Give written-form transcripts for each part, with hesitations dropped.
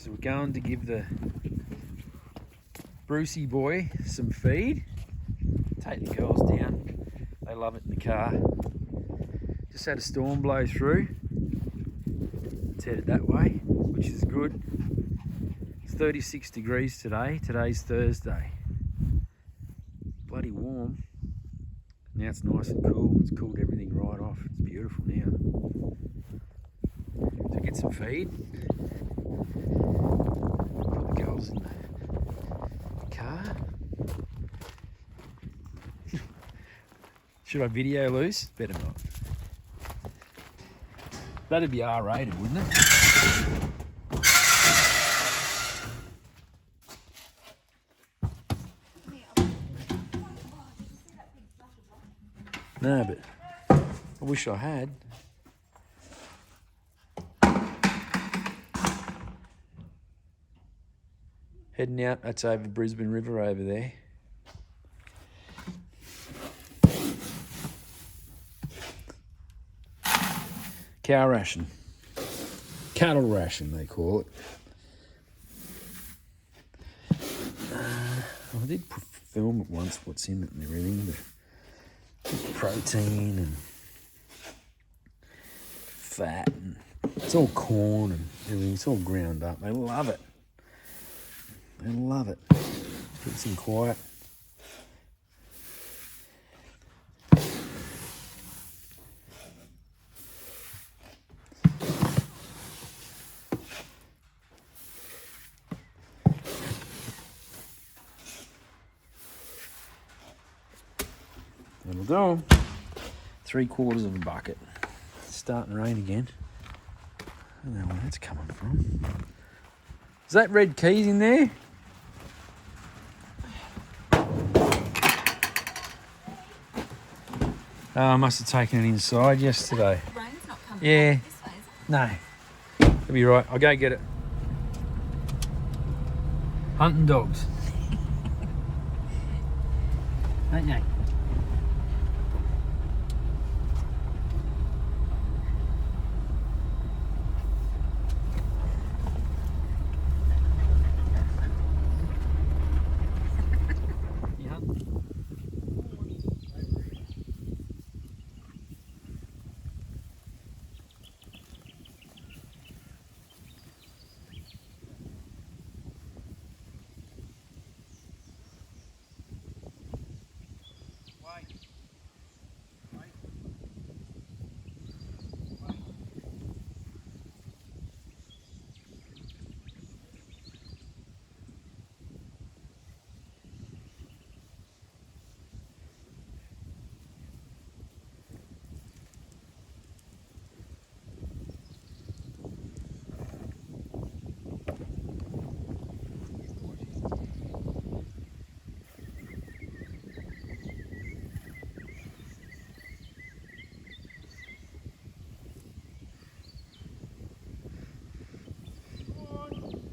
So we're going to give the Brucey boy some feed. Take the girls down. They love it in the car. Just had a storm blow through. It's headed that way, which is good. It's 36 degrees today. Today's Thursday. Bloody warm. Now it's nice and cool. It's cooled everything right off. It's beautiful now. So get some feed. Put the girls in the car. Should I video loose? Better not. That'd be R-rated, wouldn't it? No, but I wish I had. Heading out, that's over Brisbane River over there. Cow ration. Cattle ration, they call it. I did film it once, what's in it and everything, but protein and fat, and it's all corn and everything. It's all ground up. They love it. They love it. Keeps them quiet. That'll do. 3/4 of a bucket. It's starting to rain again. I don't know where that's coming from. Is that red keys in there? Oh, I must have taken it inside yesterday. The rain's not coming Yeah. this way, is it? No. You'll be right. I'll go get it. Hunting dogs. Ain't they?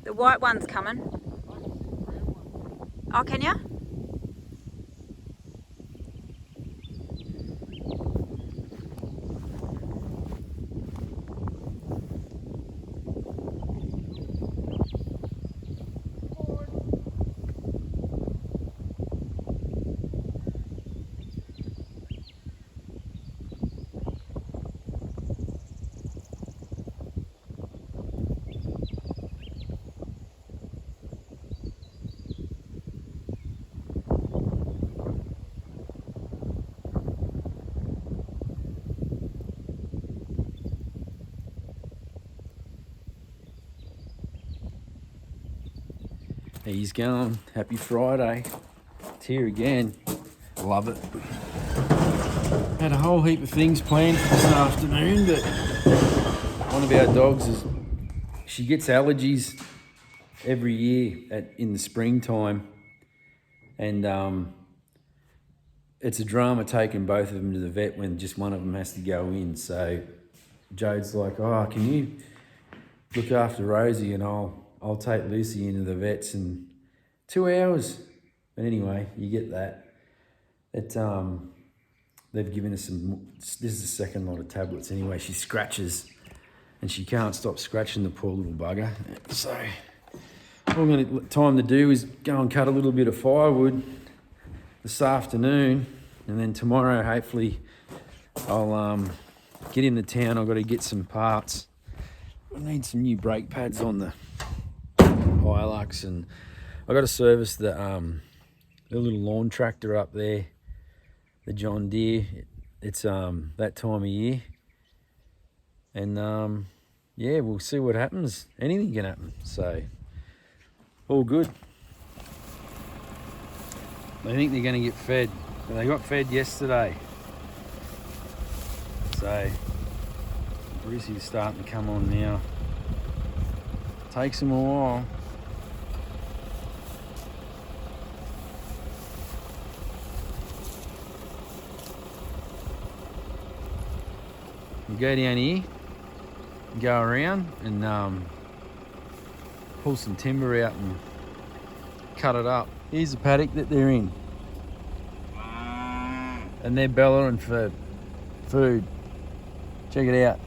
The white one's coming. Oh, can you? He's going. Happy Friday. It's here again. Love it. Had a whole heap of things planned for this afternoon, but one of our dogs she gets allergies every year in the springtime, and it's a drama taking both of them to the vet when just one of them has to go in. So Jode's like, oh, can you look after Rosie and I'll take Lucy into the vets in 2 hours. But anyway, you get that. They've given us this is the second lot of tablets anyway. She scratches and she can't stop scratching, the poor little bugger. So All I'm going to time to do is go and cut a little bit of firewood this afternoon, and then tomorrow hopefully I'll get into town. I've got to get some parts. I need some new brake pads on the Hilux, and I've got to service the little lawn tractor up there, the John Deere. It's that time of year, and yeah, we'll see what happens. Anything can happen, so all good. I think they're going to get fed, and they got fed yesterday, so Brucey's starting to come on now. Takes them a while. You go down here, go around and pull some timber out and cut it up. Here's the paddock that they're in, and they're bellowing for food. Check it out.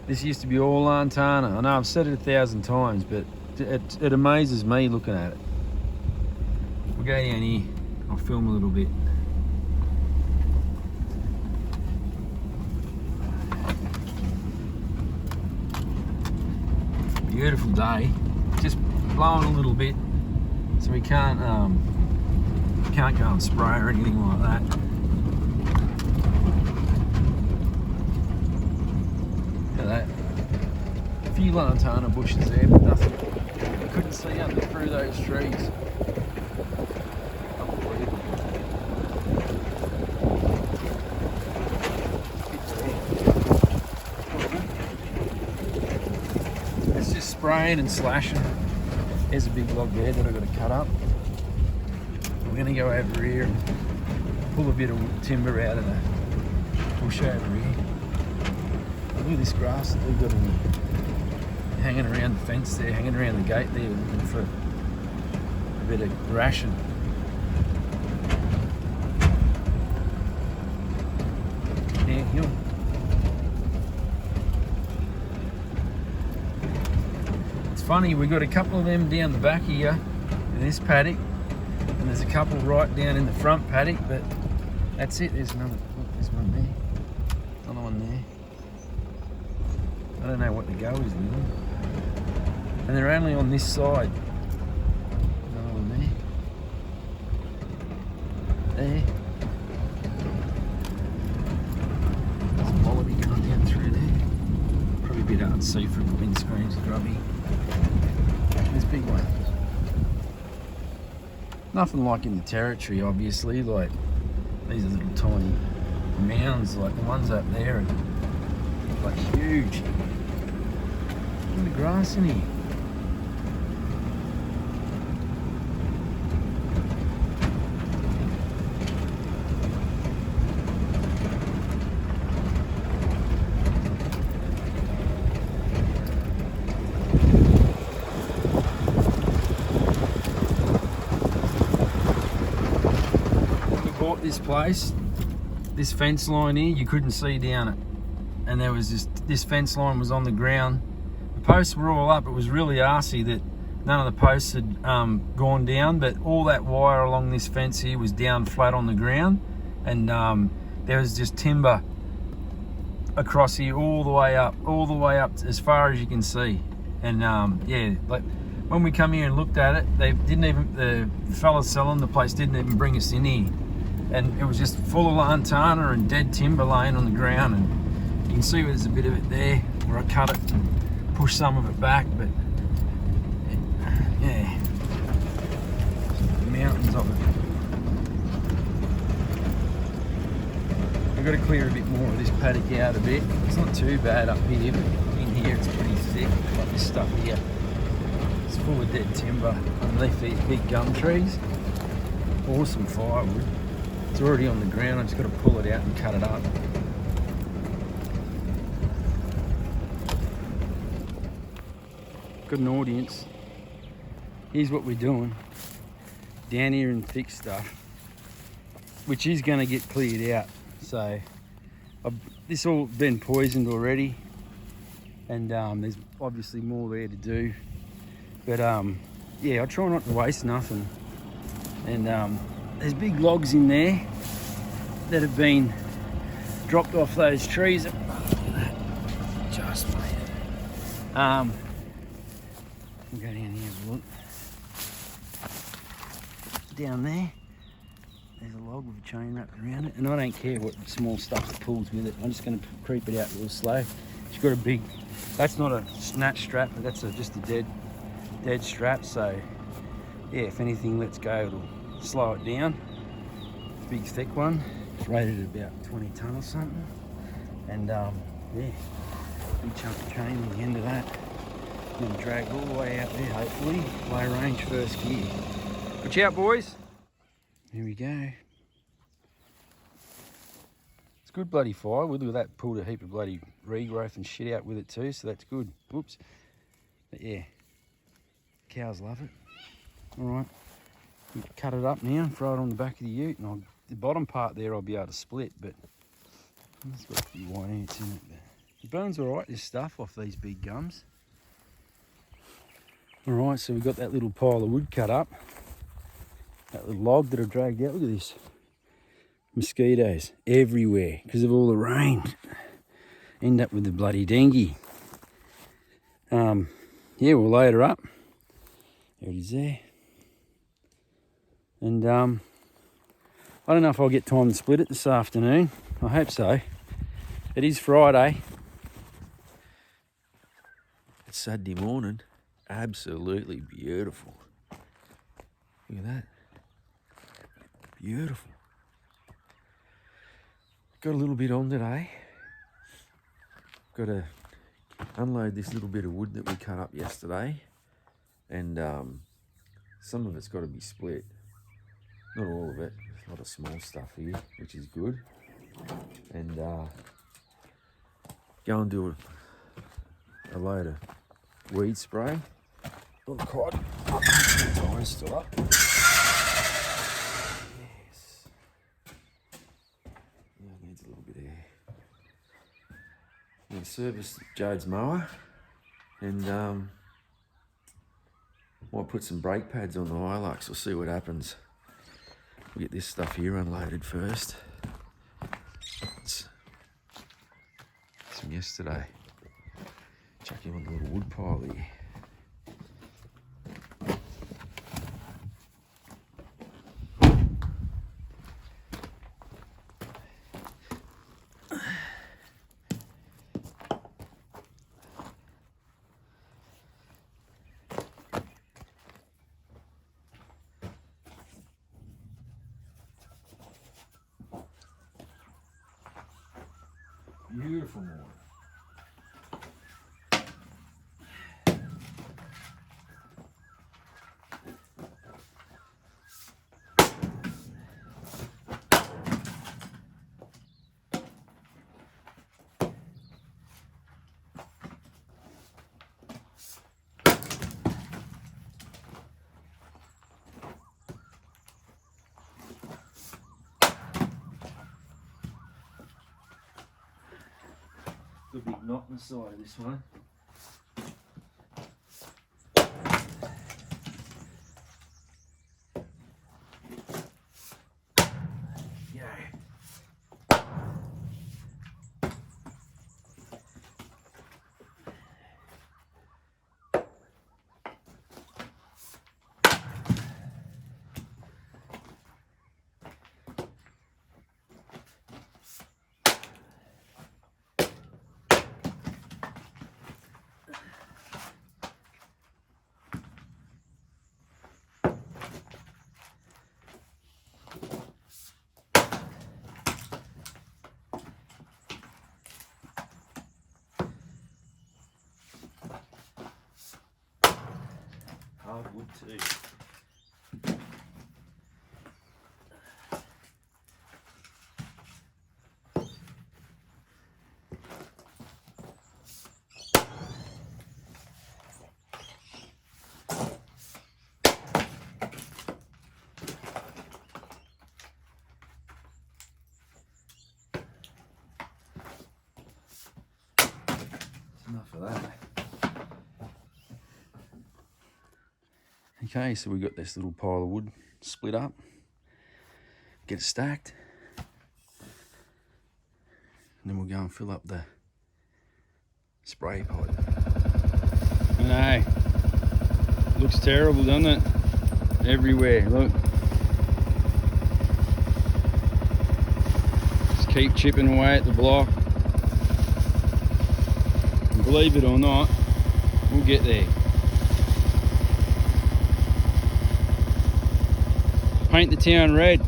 This used to be all lantana. I know I've said it 1,000 times, but it amazes me looking at it. We'll go down here. I'll film a little bit. Beautiful day. Just blowing a little bit, so we can't go and spray or anything like that. Look at that. A few lantana bushes there, but nothing. I couldn't see under through those trees. Unbelievable. It's just spraying and slashing. There's a big log there that I've got to cut up. We're going to go over here and pull a bit of timber out of the bush over here. Look at this grass that we've got hanging around the fence there, hanging around the gate there, looking for a bit of ration. Downhill. It's funny, we've got a couple of them down the back here in this paddock, and there's a couple right down in the front paddock, but that's it. There's another, look, there's one there, another one there. I don't know what the go is with them. And they're only on this side. Another one there. There. There's a wallaby going down through there. Probably a bit hard to see from the windscreen's grubby. There's big ones. Nothing like in the territory, obviously. Like, these are little tiny mounds, like the ones up there are like huge. Look at the grass in here. We bought this place, this fence line here, you couldn't see down it. And there was this fence line was on the ground. Posts were all up. It was really arsey that none of the posts had gone down, but all that wire along this fence here was down flat on the ground, and there was just timber across here all the way up as far as you can see. And yeah, like when we come here and looked at it, they didn't even, the fellas selling the place didn't even bring us in here, and it was just full of lantana and dead timber laying on the ground. And you can see there's a bit of it there where I cut it and push some of it back, but yeah, mountains of it. We've got to clear a bit more of this paddock out a bit. It's not too bad up here, but in here it's pretty thick, like this stuff here. It's full of dead timber underneath these big gum trees. Awesome firewood. It's already on the ground, I've just got to pull it out and cut it up. Got an audience. Here's what we're doing down here in thick stuff, which is going to get cleared out. So this all been poisoned already, and there's obviously more there to do. But yeah, I try not to waste nothing. And there's big logs in there that have been dropped off those trees. Look at that. Just made it. We'll go down here and have a look. Down there, there's a log with a chain wrapped around it, and I don't care what small stuff it pulls with it. I'm just going to creep it out real slow. She's got a big, that's not a snatch strap, but that's just a dead strap. So yeah, if anything lets go, it'll slow it down. Big thick one. It's rated at about 20 tonne or something. And yeah, big chunk of chain at the end of that. Then drag all the way out there, hopefully. Low range first gear. Watch out, boys. Here we go. It's good bloody firewood. Look at that, pulled a heap of bloody regrowth and shit out with it too, so that's good. Whoops. But yeah, cows love it. All right, cut it up now, throw it on the back of the ute, and the bottom part there I'll be able to split, but it's got a few white ants in it. But it burns all right, this stuff, off these big gums. All right, so we've got that little pile of wood cut up. That little log that I dragged out, look at this. Mosquitoes everywhere because of all the rain. End up with the bloody dengue. Yeah, we'll load her up. There it is there. And I don't know if I'll get time to split it this afternoon. I hope so. It is Friday. It's Saturday morning. Absolutely beautiful. Look at that. Beautiful. Got a little bit on today. Got to unload this little bit of wood that we cut up yesterday. And some of it's got to be split. Not all of it. There's a lot of small stuff here, which is good. And go and do a load of weed spray on the quad. Time's still up. Yes. Yeah, it needs a little bit of air. I'm going to service Jade's mower and might put some brake pads on the Hilux. We'll see what happens. We'll get this stuff here unloaded first. It's from yesterday. Chuck him on the little wood pile here. Beautiful morning. Got a big knot on the side of this one. Hardwood too. Enough of that. Okay, so we've got this little pile of wood split up. Get it stacked. And then we'll go and fill up the spray pipe. I know. Looks terrible, doesn't it? Everywhere, look. Just keep chipping away at the block. And believe it or not, we'll get there. Paint the town red.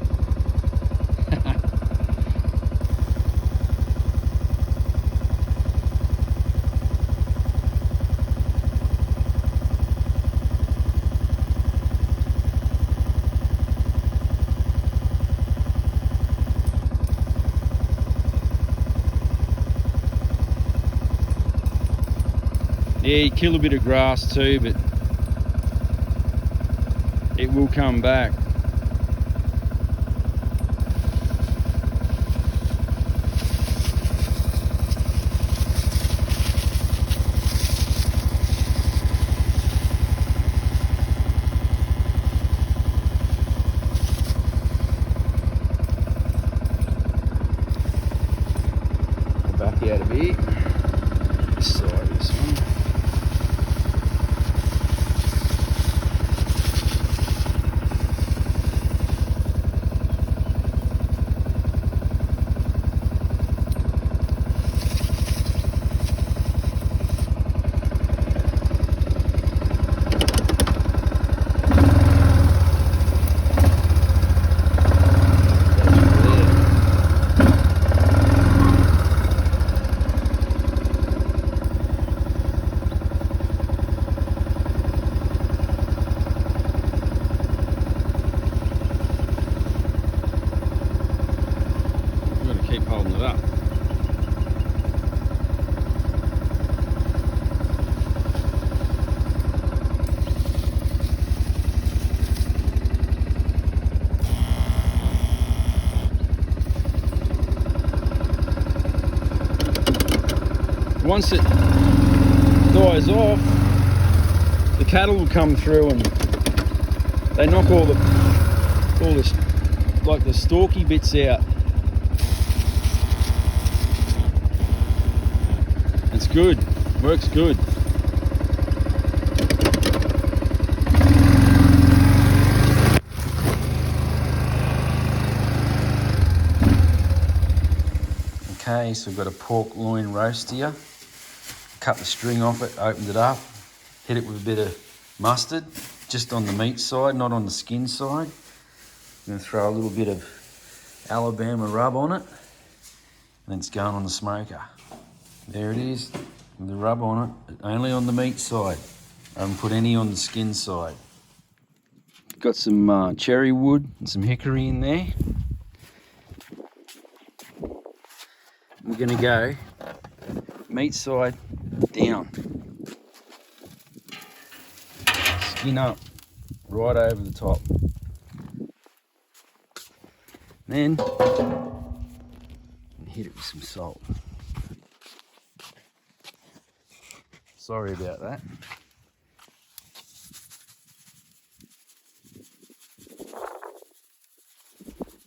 Yeah, you kill a bit of grass too, but it will come back. Back out a bit. This side of this one. Keep holding it up. Once it dies off, the cattle will come through and they knock all this like the stalky bits out. It's good, works good. Okay, so we've got a pork loin roast here. Cut the string off it, opened it up, hit it with a bit of mustard, just on the meat side, not on the skin side. I'm going to throw a little bit of Alabama rub on it, and then it's going on the smoker. There it is, with the rub on it, only on the meat side. I haven't put any on the skin side. Got some cherry wood and some hickory in there. We're gonna go meat side down. Skin up, right over the top. Then, hit it with some salt. Sorry about that.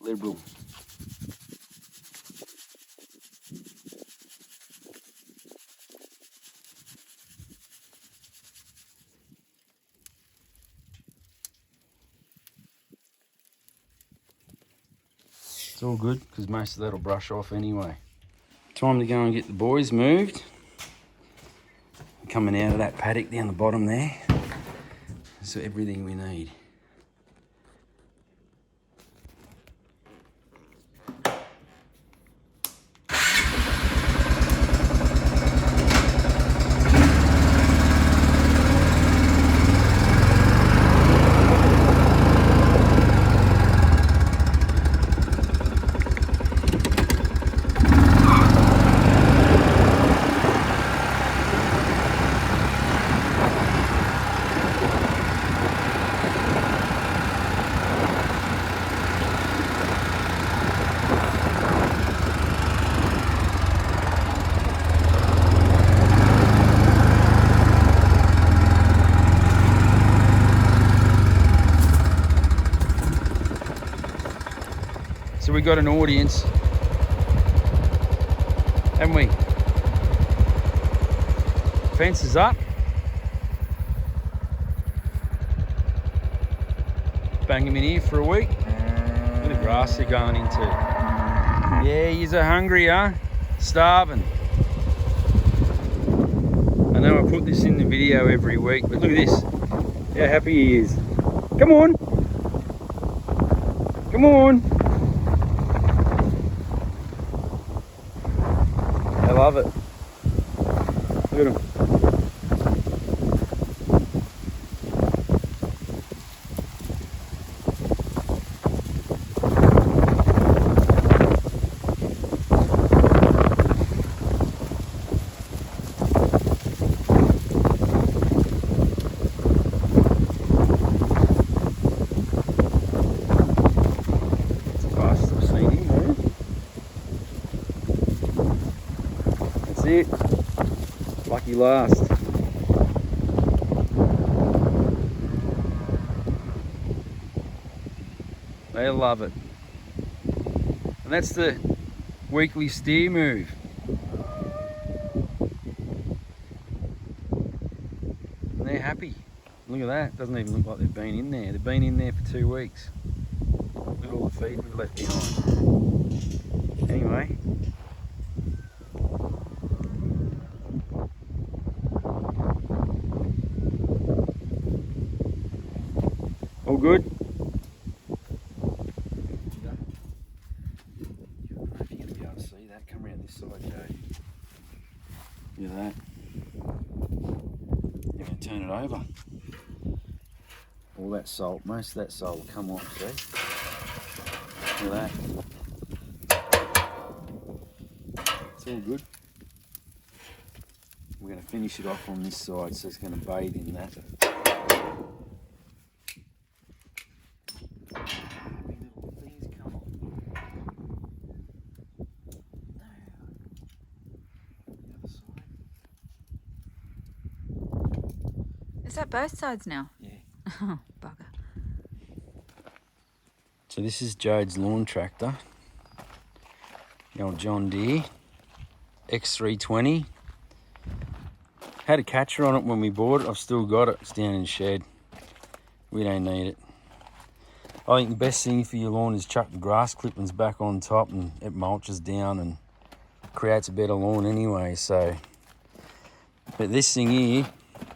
Liberal. It's all good because most of that'll brush off anyway. Time to go and get the boys moved. Coming out of that paddock down the bottom there. So everything we need. we got an audience, haven't we? Fence is up. Bang him in here for a week. Look at the grass they're going into. Yeah, he's a hungry, huh? Starving. I know I put this in the video every week, but look at this. How happy he is. Come on. Come on. I love it. Look at him. It. Lucky last. They love it. And that's the weekly steer move. And they're happy. Look at that. Doesn't even look like they've been in there. They've been in there for 2 weeks. Look at all the feed we've left behind. Anyway. All good? I don't know if you're going to be able to see that. Come around this side, Joe. Look at that. You're going to turn it over. All that salt, most of that salt will come off, see? Look at that. It's all good. We're going to finish it off on this side, so it's going to bathe in that. Is that both sides now? Yeah. Oh, bugger. So this is Jode's lawn tractor. The old John Deere X320. Had a catcher on it when we bought it. I've still got it. It's down in the shed. We don't need it. I think the best thing for your lawn is chuck the grass clippings back on top and it mulches down and creates a better lawn anyway. So, but this thing here,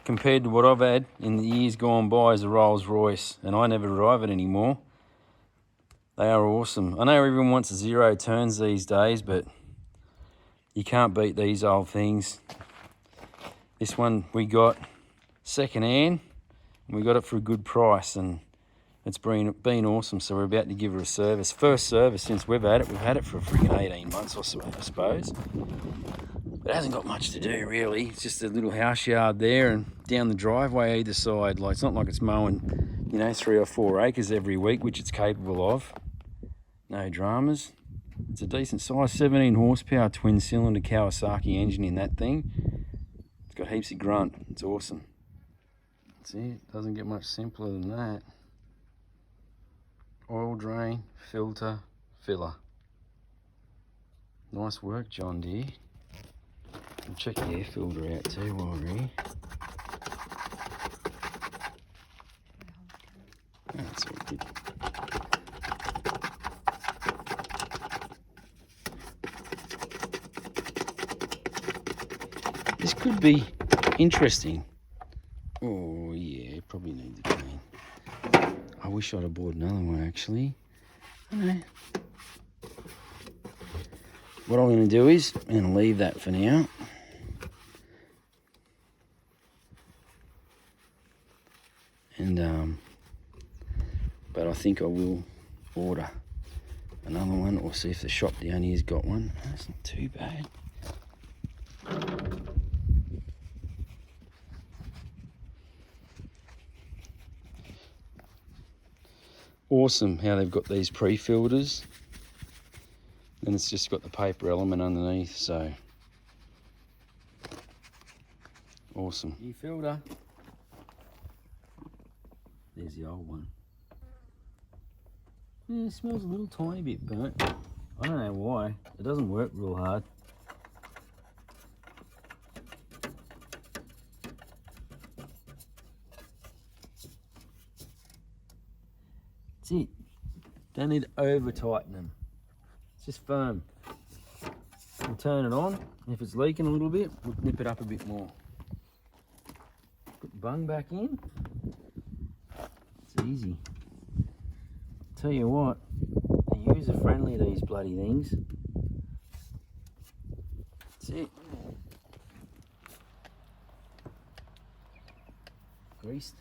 compared to what I've had in the years gone by, is a Rolls Royce, and I never drive it anymore. They are awesome. I know everyone wants 0 turns these days, but you can't beat these old things. This one we got second hand, and we got it for a good price, and it's been awesome. So we're about to give her a service. First service since we've had it. We've had it for a freaking 18 months or so, I suppose. But it hasn't got much to do, really. It's just a little house yard there and down the driveway either side. Like, it's not like it's mowing, you know, 3 or 4 acres every week, which it's capable of. No dramas. It's a decent size, 17 horsepower, twin cylinder Kawasaki engine in that thing. It's got heaps of grunt. It's awesome. See, it doesn't get much simpler than that. Oil drain, filter, filler. Nice work, John Deere. I'll check the air filter out too while we're here. That's all good. This could be interesting. Oh yeah, probably needs a clean. I wish I'd have bought another one actually. I know. What I'm going to do is I'm going to leave that for now. And but I think I will order another one or see if the shop down here's got one. That's not too bad. Awesome how they've got these pre-filters. And it's just got the paper element underneath, so awesome. New filter. There's the old one. Yeah, it smells a little tiny bit burnt. I don't know why. It doesn't work real hard. That's it. Don't need to over tighten them. It's just firm. We'll turn it on. If it's leaking a little bit, we'll nip it up a bit more. Put the bung back in. It's easy. Tell you what, they're user friendly, these bloody things. That's it. Greased.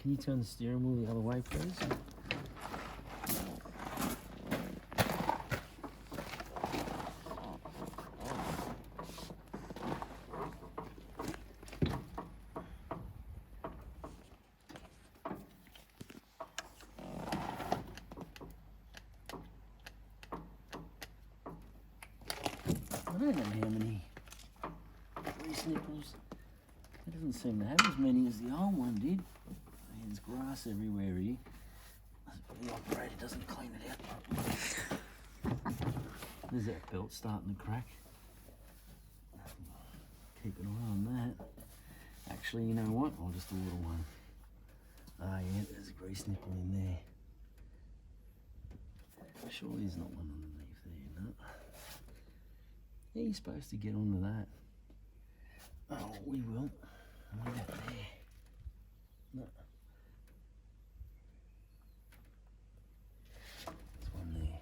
Can you turn the steering wheel the other way, please? I don't know how many grease nipples. It doesn't seem to have as many as the old one did. There's grass everywhere here. The operator doesn't clean it out properly. There's that belt starting to crack. Keep an eye on that. Actually, you know what? I'll just order one. Ah, yeah, there's a grease nipple in there. Surely there's not one underneath there, no? Yeah, you're supposed to get onto that. Oh, we will. What about there? No. There's one there.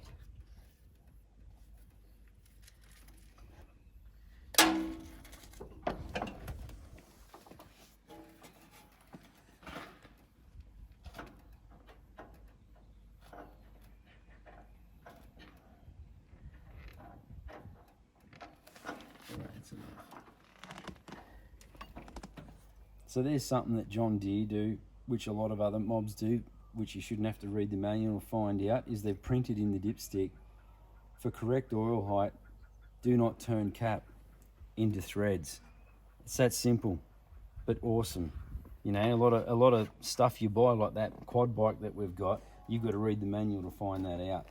That's enough. So there's something that John Deere do, which a lot of other mobs do, which you shouldn't have to read the manual to find out, is they've printed in the dipstick, for correct oil height, do not turn cap into threads. It's that simple, but awesome. You know, a lot of stuff you buy, like that quad bike that we've got, you've got to read the manual to find that out.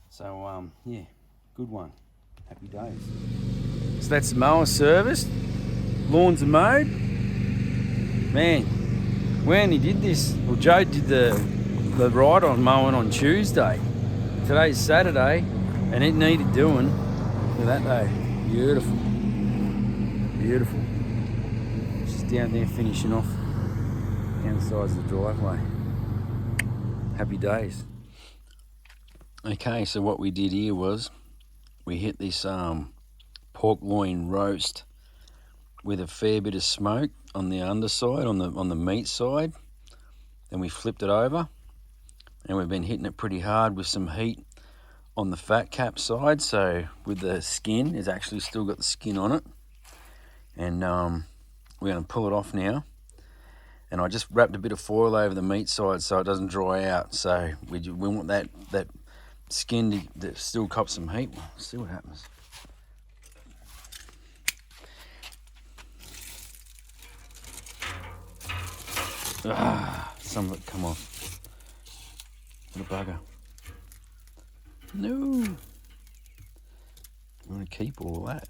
So yeah, good one. Happy days. So that's the mower serviced, lawns are mowed. Man, we only did this, well, Joe did the ride on mowing on Tuesday. Today's Saturday, and it needed doing. Look at that though, beautiful, beautiful. Just down there finishing off down the sides of the driveway. Happy days. Okay, so what we did here was we hit this pork loin roast with a fair bit of smoke on the underside, on the meat side. Then we flipped it over, and we've been hitting it pretty hard with some heat on the fat cap side. So with the skin, it's actually still got the skin on it, and we're going to pull it off now. And I just wrapped a bit of foil over the meat side so it doesn't dry out. So we want that skin to still cop some heat. We'll see what happens. Ah, some of it come off. What a bugger. No. I'm going to keep all that.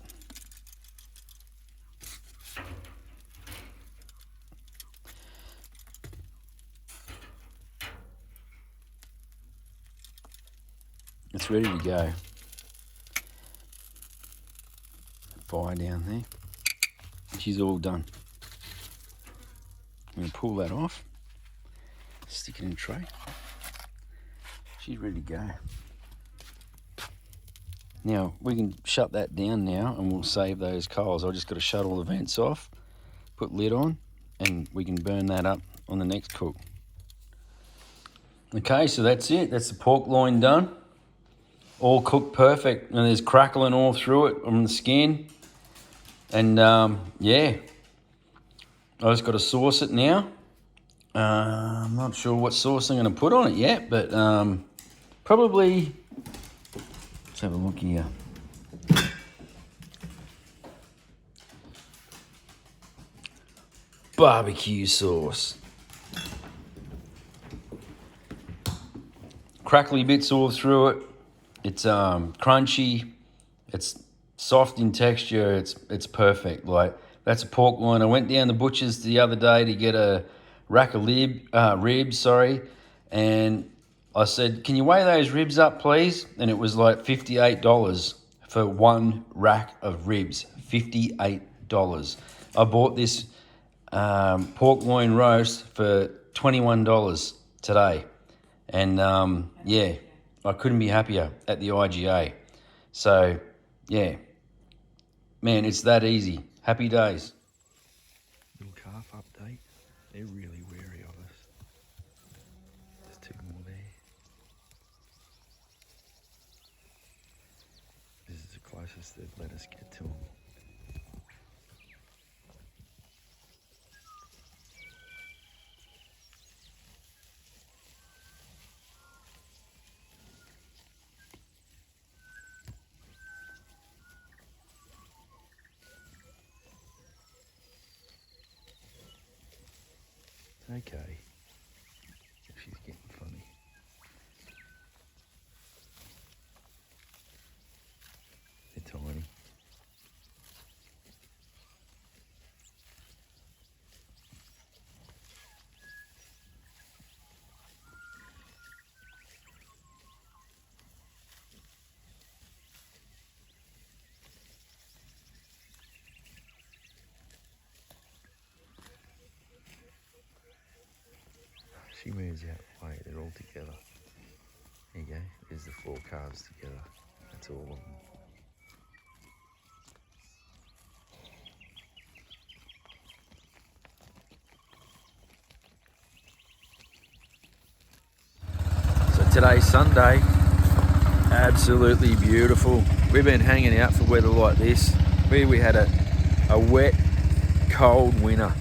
It's ready to go. Fire down there. She's all done. I'm going to pull that off, stick it in a tray. She's ready to go. Now, we can shut that down now and we'll save those coals. I've just got to shut all the vents off, put lid on, and we can burn that up on the next cook. Okay, so that's it. That's the pork loin done. All cooked perfect, and there's crackling all through it on the skin. And yeah, I just got to sauce it now. I'm not sure what sauce I'm going to put on it yet, but probably, let's have a look here. Barbecue sauce. crackly bits all through it. It's crunchy. It's soft in texture. It's perfect. Like, that's a pork loin. I went down the butcher's the other day to get a rack of ribs, and I said, "Can you weigh those ribs up, please?" And it was like $58 for one rack of ribs. $58. I bought this pork loin roast for $21 today, and yeah, I couldn't be happier at the IGA. So yeah, man, it's that easy. Happy days. Little calf update. They're really wary of us. There's two more there. This is the closest they've let us get to them. Okay. She's getting funny. They're tiny. She moves out the way, they're all together. There you go, there's the 4 calves together. That's all of them. So today's Sunday, absolutely beautiful. We've been hanging out for weather like this. We had a wet, cold winter.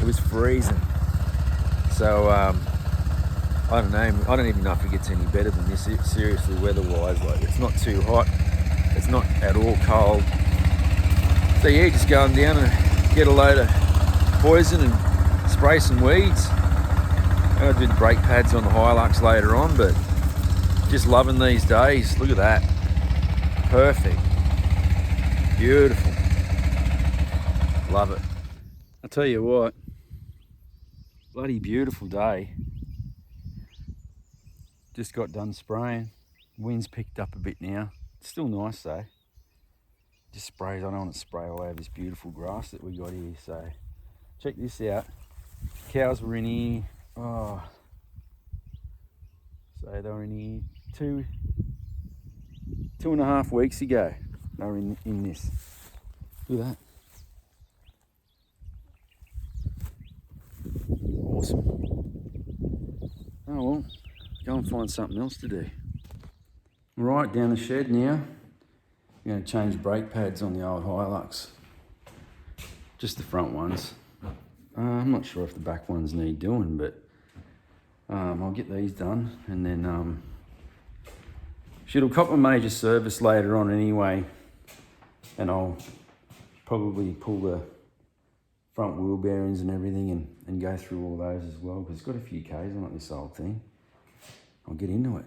It was freezing. So I don't know. I don't even know if it gets any better than this. Seriously, weather-wise, like, it's not too hot. It's not at all cold. So yeah, just going down and get a load of poison and spray some weeds. I'm gonna do the brake pads on the Hilux later on, but just loving these days. Look at that. Perfect. Beautiful. Love it. I'll tell you what, bloody beautiful day. Just got done spraying. Wind's picked up a bit now. It's still nice though. Just sprays. I don't want to spray all over this beautiful grass that we got here. So check this out. Cows were in here. Oh, so they were in here 2.5 weeks ago. They were in this. Look at that. Awesome. Oh well, go and find something else to do. Right, down the shed now. I'm going to change brake pads on the old Hilux. Just the front ones. I'm not sure if the back ones need doing, but I'll get these done, and then she'll cop a major service later on anyway, and I'll probably pull the front wheel bearings and everything and go through all those as well, because it's got a few Ks on it, this old thing. I'll get into it.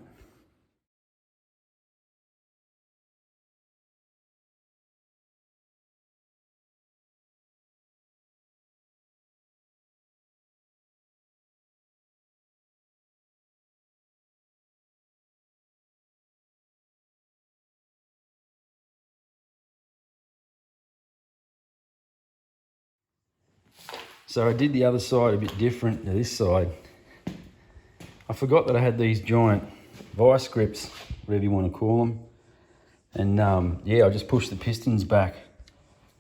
So I did the other side a bit different to this side. I forgot that I had these giant vice grips, whatever you want to call them. And yeah, I just pushed the pistons back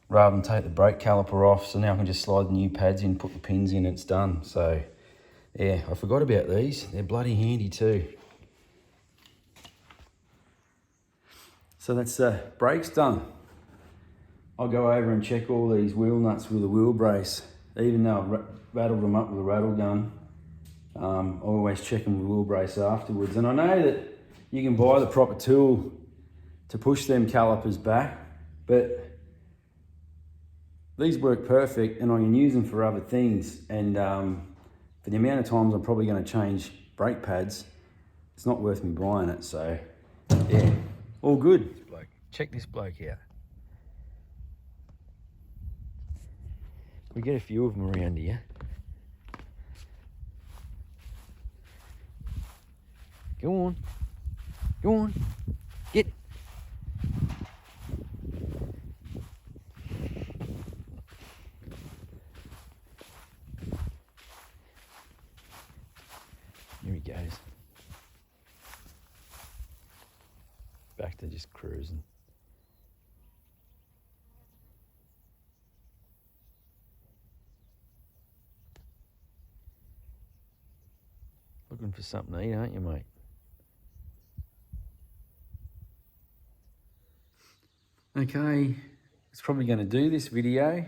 rather than take the brake caliper off. So now I can just slide the new pads in, put the pins in, and it's done. So yeah, I forgot about these. They're bloody handy too. So that's brakes done. I'll go over and check all these wheel nuts with a wheel brace. Even though I've rattled them up with a rattle gun, I always check them with wheel brace afterwards. And I know that you can buy the proper tool to push them calipers back, but these work perfect and I can use them for other things. And for the amount of times I'm probably going to change brake pads, it's not worth me buying it. So yeah, all good. This bloke. Check this bloke out. We get a few of them around here. Go on. Go on. Get. Here he goes. Back to just cruising. Looking for something to eat, aren't you, mate? Okay, it's probably going to do this video.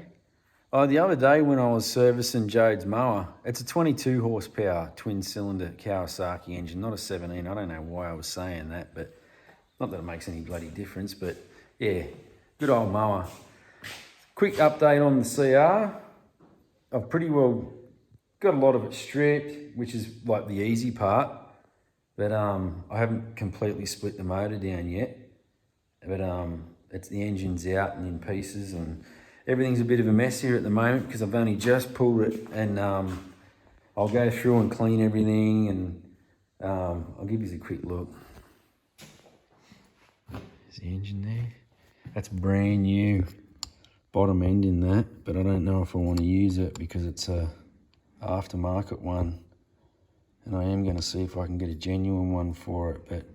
Oh, the other day when I was servicing Jode's mower, it's a 22 horsepower twin cylinder Kawasaki engine, not a 17. I don't know why I was saying that, but not that it makes any bloody difference, but yeah, good old mower. Quick update on the CR. I've pretty well got a lot of it stripped, which is like the easy part, but I haven't completely split the motor down yet, but it's the engine's out and in pieces, and everything's a bit of a mess here at the moment because I've only just pulled it, and I'll go through and clean everything, and I'll give you a quick look. There's the engine there. That's brand new bottom end in that, but I don't know if I want to use it because it's a aftermarket one, and I am going to see if I can get a genuine one for it. But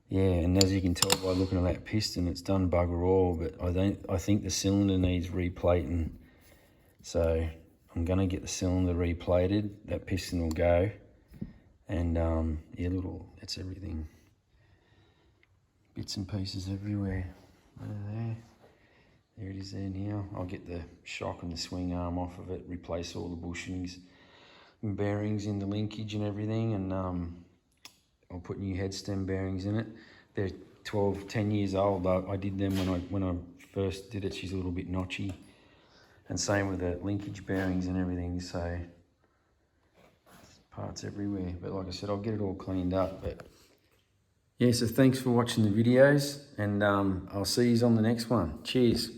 yeah, and as you can tell by looking at that piston, it's done bugger all, but I think the cylinder needs replating, so I'm going to get the cylinder replated. That piston will go, and yeah, it's everything, bits and pieces everywhere. There it is there now. I'll get the shock and the swing arm off of it, replace all the bushings and bearings in the linkage and everything, and I'll put new head stem bearings in it. They're 10 years old. I did them when I first did it. She's a little bit notchy, and same with the linkage bearings and everything. So parts everywhere. But like I said, I'll get it all cleaned up. But yeah, so thanks for watching the videos, and I'll see you on the next one. Cheers.